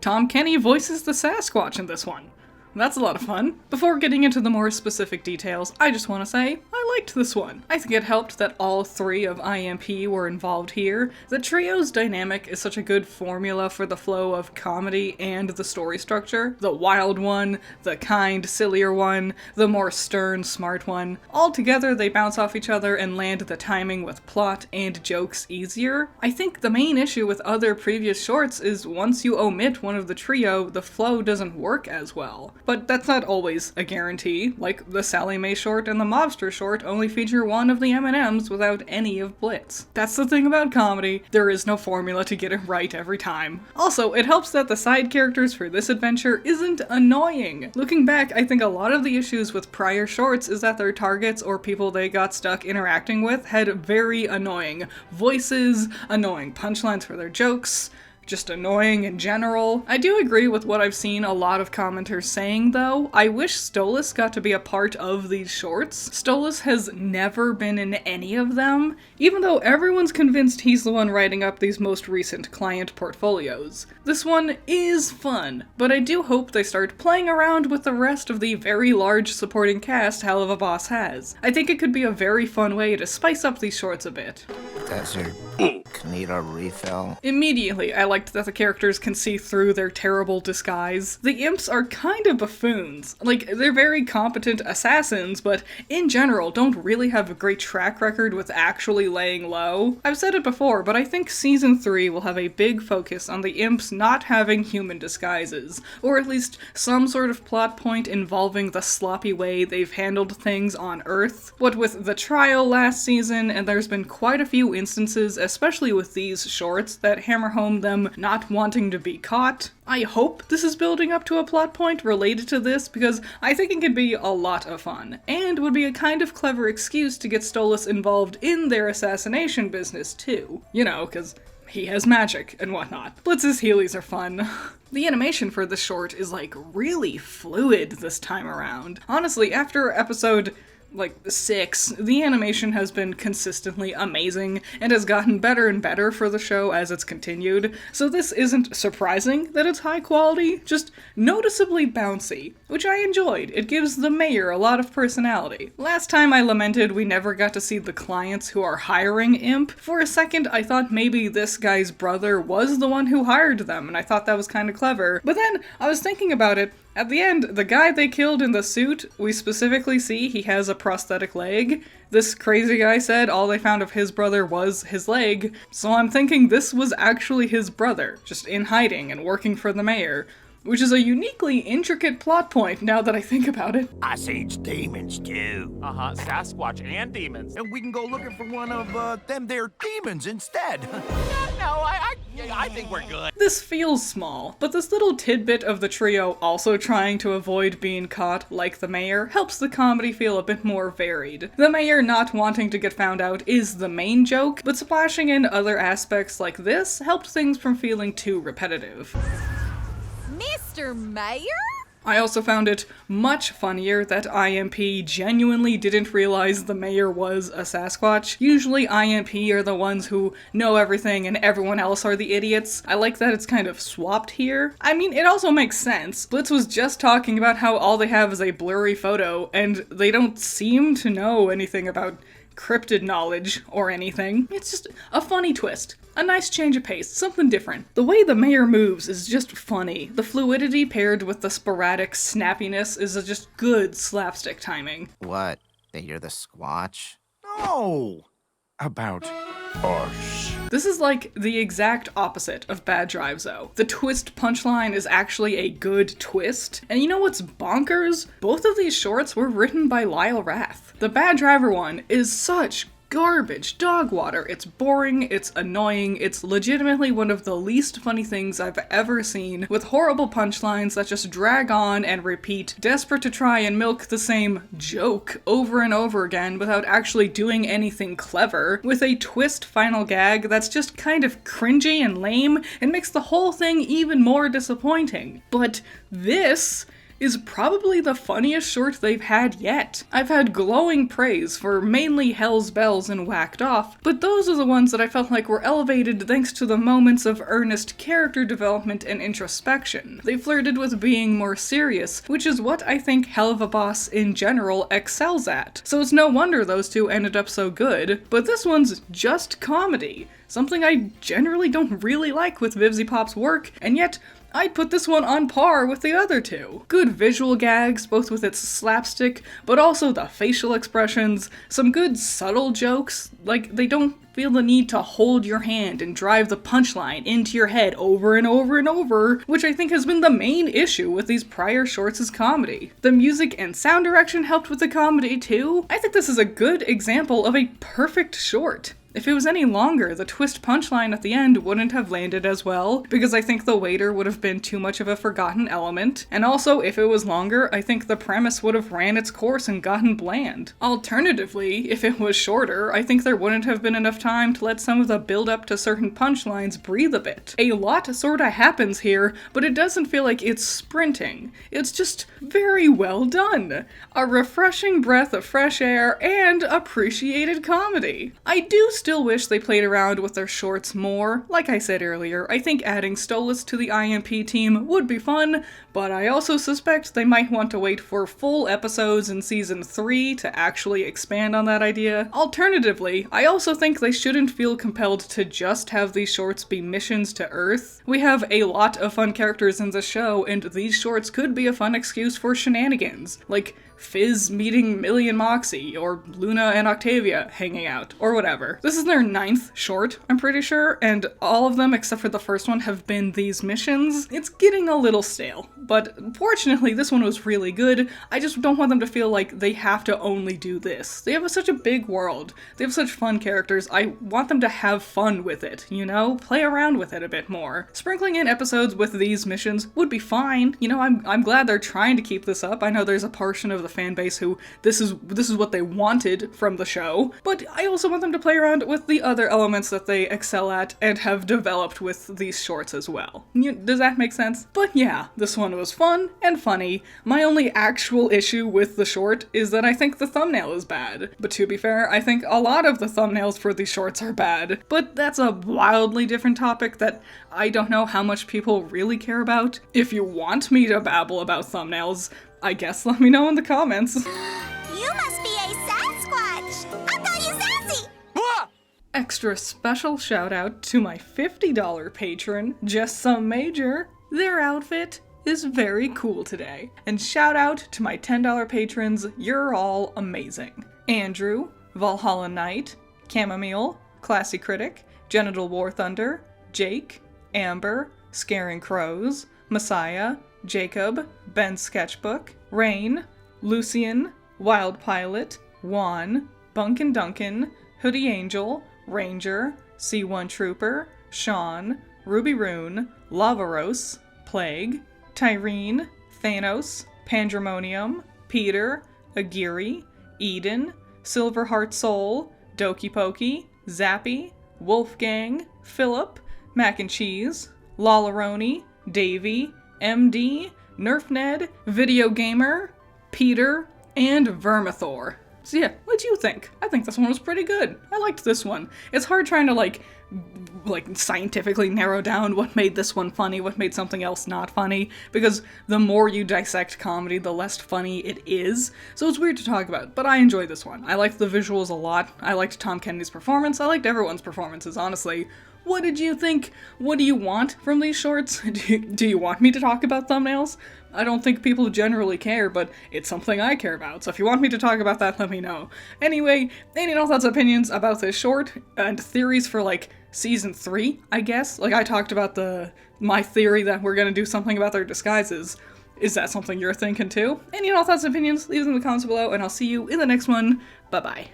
Tom Kenny voices the Sasquatch in this one. That's a lot of fun. Before getting into the more specific details, I just want to say, I liked this one. I think it helped that all three of IMP were involved here. The trio's dynamic is such a good formula for the flow of comedy and the story structure. The wild one, the kind, sillier one, the more stern, smart one. All together, they bounce off each other and land the timing with plot and jokes easier. I think the main issue with other previous shorts is once you omit one of the trio, the flow doesn't work as well. But that's not always a guarantee, like the Sally Mae short and the Mobster short only feature one of the M&Ms without any of Blitz. That's the thing about comedy, there is no formula to get it right every time. Also, it helps that the side characters for this adventure isn't annoying. Looking back, I think a lot of the issues with prior shorts is that their targets or people they got stuck interacting with had very annoying voices, annoying punchlines for their jokes, just annoying in general. I do agree with what I've seen a lot of commenters saying though. I wish Stolas got to be a part of these shorts. Stolas has never been in any of them, even though everyone's convinced he's the one writing up these most recent client portfolios. This one is fun, but I do hope they start playing around with the rest of the very large supporting cast Hell of a Boss has. I think it could be a very fun way to spice up these shorts a bit. Desert. Need a refill? Immediately, I liked that the characters can see through their terrible disguise. The imps are kind of buffoons. Like, they're very competent assassins, but in general don't really have a great track record with actually laying low. I've said it before, but I think Season 3 will have a big focus on the imps not having human disguises, or at least some sort of plot point involving the sloppy way they've handled things on Earth. What with the trial last season, and there's been quite a few instances, especially with these shorts, that hammer home them not wanting to be caught. I hope this is building up to a plot point related to this, because I think it could be a lot of fun, and would be a kind of clever excuse to get Stolas involved in their assassination business too. You know, because he has magic and whatnot. Blitz's Heelys are fun. The animation for this short is like really fluid this time around. Honestly, after episode 6, the animation has been consistently amazing and has gotten better and better for the show as it's continued, so this isn't surprising that it's high quality, just noticeably bouncy, which I enjoyed. It gives the mayor a lot of personality. Last time I lamented we never got to see the clients who are hiring Imp. For a second I thought maybe this guy's brother was the one who hired them, and I thought that was kind of clever, but then I was thinking about it. At the end, the guy they killed in the suit, we specifically see he has a prosthetic leg. This crazy guy said all they found of his brother was his leg, so I'm thinking this was actually his brother, just in hiding and working for the mayor. Which is a uniquely intricate plot point now that I think about it. Ice Age demons too. Sasquatch and demons. And we can go looking for one of them there demons instead. No, I think we're good. This feels small, but this little tidbit of the trio also trying to avoid being caught like the mayor helps the comedy feel a bit more varied. The mayor not wanting to get found out is the main joke, but splashing in other aspects like this helped things from feeling too repetitive. Mr. Mayor? I also found it much funnier that IMP genuinely didn't realize the mayor was a Sasquatch. Usually IMP are the ones who know everything and everyone else are the idiots. I like that it's kind of swapped here. I mean, it also makes sense. Blitz was just talking about how all they have is a blurry photo, and they don't seem to know anything about cryptid knowledge or anything. It's just a funny twist. A nice change of pace, something different. The way the mayor moves is just funny. The fluidity paired with the sporadic snappiness is just good slapstick timing. What? That you're the Squatch? No! About us. This is like the exact opposite of Bad Drives though. The twist punchline is actually a good twist. And you know what's bonkers? Both of these shorts were written by Lyle Rath. The Bad Driver one is such garbage dog water. It's boring, it's annoying, it's legitimately one of the least funny things I've ever seen, with horrible punchlines that just drag on and repeat, desperate to try and milk the same joke over and over again without actually doing anything clever, with a twist final gag that's just kind of cringy and lame and makes the whole thing even more disappointing. But this is probably the funniest short they've had yet. I've had glowing praise for mainly Hell's Bells and Whacked Off, but those are the ones that I felt like were elevated thanks to the moments of earnest character development and introspection. They flirted with being more serious, which is what I think Hell of a Boss in general excels at. So it's no wonder those two ended up so good, but this one's just comedy. Something I generally don't really like with Vivzy Pop's work, and yet I'd put this one on par with the other two. Good visual gags, both with its slapstick, but also the facial expressions, some good subtle jokes, like they don't feel the need to hold your hand and drive the punchline into your head over and over and over, which I think has been the main issue with these prior shorts as comedy. The music and sound direction helped with the comedy too. I think this is a good example of a perfect short. If it was any longer, the twist punchline at the end wouldn't have landed as well, because I think the waiter would have been too much of a forgotten element, and also if it was longer, I think the premise would have ran its course and gotten bland. Alternatively, if it was shorter, I think there wouldn't have been enough time to let some of the build-up to certain punchlines breathe a bit. A lot sorta happens here, but it doesn't feel like it's sprinting. It's just very well done. A refreshing breath of fresh air and appreciated comedy. I do still wish they played around with their shorts more. Like I said earlier, I think adding Stolas to the IMP team would be fun, but I also suspect they might want to wait for full episodes in season 3 to actually expand on that idea. Alternatively, I also think they shouldn't feel compelled to just have these shorts be missions to Earth. We have a lot of fun characters in the show, and these shorts could be a fun excuse for shenanigans, like Fizz meeting Millie and Moxie, or Luna and Octavia hanging out, or whatever. This is their 9th short, I'm pretty sure, and all of them except for the first one have been these missions. It's getting a little stale, but fortunately this one was really good. I just don't want them to feel like they have to only do this. They have such a big world. They have such fun characters. I want them to have fun with it, you know? Play around with it a bit more. Sprinkling in episodes with these missions would be fine. You know, I'm glad they're trying to keep this up. I know there's a portion of the fan base who this is what they wanted from the show, but I also want them to play around with the other elements that they excel at and have developed with these shorts as well. Does that make sense? But yeah, this one was fun and funny. My only actual issue with the short is that I think the thumbnail is bad. But to be fair, I think a lot of the thumbnails for these shorts are bad. But that's a wildly different topic that I don't know how much people really care about. If you want me to babble about thumbnails, I guess let me know in the comments. You must be a Sasquatch! I'll call you Sassy! Extra special shout out to my $50 patron, Just Some Major. Their outfit is very cool today. And shout out to my $10 patrons, you're all amazing. Andrew, Valhalla Knight, Chamomile, Classy Critic, Genital War Thunder, Jake, Amber, Scaring Crows, Messiah, Jacob, Ben's Sketchbook, Rain, Lucian, Wild Pilot, Juan, Bunkin Duncan, Hoodie Angel, Ranger, C1 Trooper, Sean, Ruby Rune, Lavaros, Plague, Tyrene, Thanos, Pandemonium, Peter, Agiri, Eden, Silverheart Soul, Doki Pokey, Zappy, Wolfgang, Philip, Mac and Cheese, Lalaroni, Davy, MD, Nerf Ned, Video Gamer, Peter, and Vermithor. So yeah, what'd you think? I think this one was pretty good. I liked this one. It's hard trying to like scientifically narrow down what made this one funny, what made something else not funny, because the more you dissect comedy, the less funny it is. So it's weird to talk about, but I enjoyed this one. I liked the visuals a lot. I liked Tom Kennedy's performance. I liked everyone's performances, honestly. What did you think? What do you want from these shorts? Do you want me to talk about thumbnails? I don't think people generally care, but it's something I care about, so if you want me to talk about that, let me know. Anyway, any and all thoughts, opinions about this short, and theories for, like, season 3, I guess? Like, I talked about my theory that we're gonna do something about their disguises. Is that something you're thinking too? Any and all thoughts and opinions, leave them in the comments below, and I'll see you in the next one. Bye-bye.